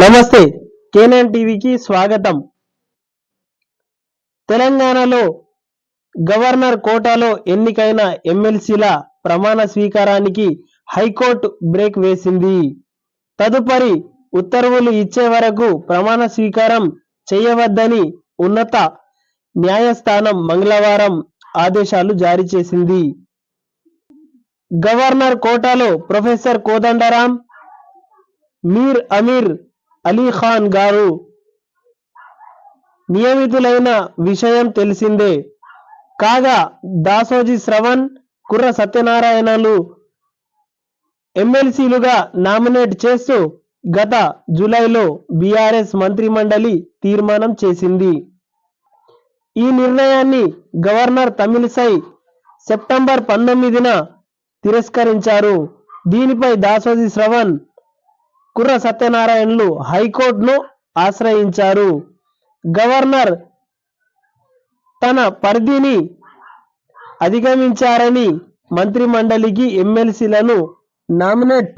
నమస్తే, కేనన్ టీవీకి స్వాగతం. తెలంగాణలో గవర్నర్ కోటాలో ఎన్నికైన ఎమ్మెల్సీల ప్రమాణ స్వీకారానికి హైకోర్టు బ్రేక్ వేసింది. తదుపరి ఉత్తర్వులు ఇచ్చే వరకు ప్రమాణ స్వీకారం చేయవద్దని ఉన్నత న్యాయస్థానం మంగళవారం ఆదేశాలు జారీ చేసింది. గవర్నర్ కోటాలో ప్రొఫెసర్ కోదండరాం, మీర్ అమీర్ అలీ ఖాన్ గారు నియమితులైన విషయం తెలిసిందే. కాగా దాసోజీ శ్రవణ్, కుర్ర సత్యనారాయణలు ఎమ్మెల్సీలుగా నామినేట్ చేస్తూ గత జూలైలో బీఆర్ఎస్ మంత్రిమండలి తీర్మానం చేసింది. ఈ నిర్ణయాన్ని గవర్నర్ తమిళిసై సెప్టెంబర్ 19న తిరస్కరించారు. దీనిపై దాసోజీ శ్రవణ్, కుర్ర సత్యనారాయణలు హైకోర్టును ఆశ్రయించారు. గవర్నర్ తన పరిధిని అధిగమించారని, మంత్రిమండలికి ఎమ్మెల్సీలను నామినేట్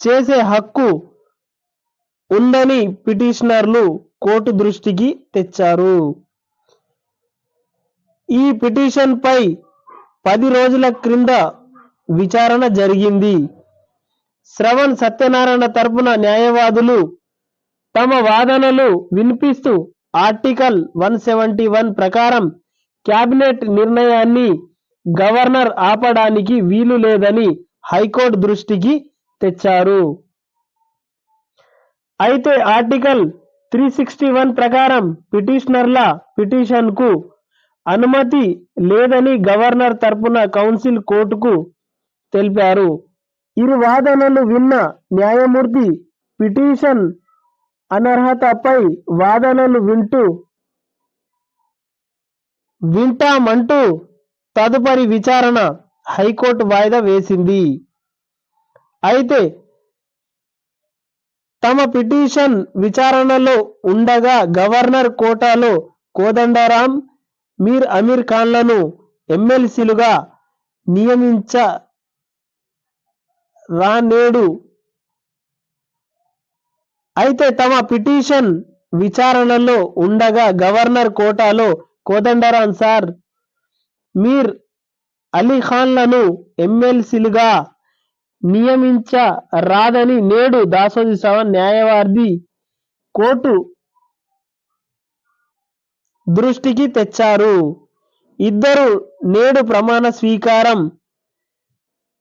చేసే హక్కు ఉందని పిటిషనర్లు కోర్టు దృష్టికి తెచ్చారు. ఈ పిటిషన్పై 10 రోజుల క్రింద విచారణ జరిగింది. శ్రవణ్, సత్యనారాయణ తరపున న్యాయవాదులు తమ వాదనలు వినిపిస్తూ ఆర్టికల్ 171 ప్రకారం క్యాబినెట్ నిర్ణయాన్ని గవర్నర్ ఆపడానికి వీలు లేదని హైకోర్టు దృష్టికి తెచ్చారు. అయితే ఆర్టికల్ 361 ప్రకారం పిటిషనర్ల పిటిషన్కు అనుమతి లేదని గవర్నర్ తరపున కౌన్సిల్ కోర్టుకు తెలిపారు. ఇరు వాదనలు విన్న న్యాయమూర్తి పిటిషన్ అనర్హతపై వాదనలు వింటామంటూ తదుపరి విచారణ హైకోర్టు వాయిదా వేసింది. అయితే తమ పిటిషన్ విచారణలో ఉండగా గవర్నర్ కోటాలో కోదండరాం, మీర్ అమీర్ ఖాన్లను ఎమ్మెల్సీలుగా నియమించరానేడు. అయితే తమ పిటిషన్ విచారణలో ఉండగా గవర్నర్ కోటాలో కోదండరాం సార్, మీర్ అలీ ఖాన్లను ఎమ్మెల్సీలుగా నియమించరాదని నేడు దాసోజీ శ్రవణ్ న్యాయవాది కోర్టు దృష్టికి తెచ్చారు. ఇద్దరు నేడు ప్రమాణ స్వీకారం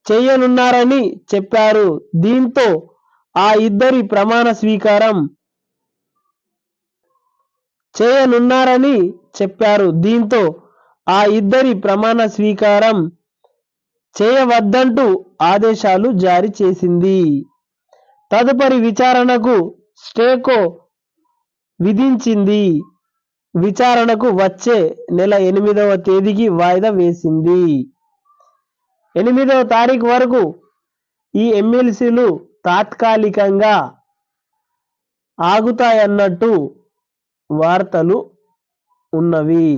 చేయనున్నారని చెప్పారు. దీంతో ఆ ఇద్దరి ప్రమాణ స్వీకారం చేయవద్దంటూ ఆదేశాలు జారీ చేసింది. తదుపరి విచారణకు స్టేకో విధించింది. విచారణకు వచ్చే నెల 8వ తేదీకి వాయిదా వేసింది. 8వ తారీఖు వరకు ఈ ఎమ్మెల్సీలు తాత్కాలికంగా ఆగుతాయన్నట్టు వార్తలు ఉన్నవి.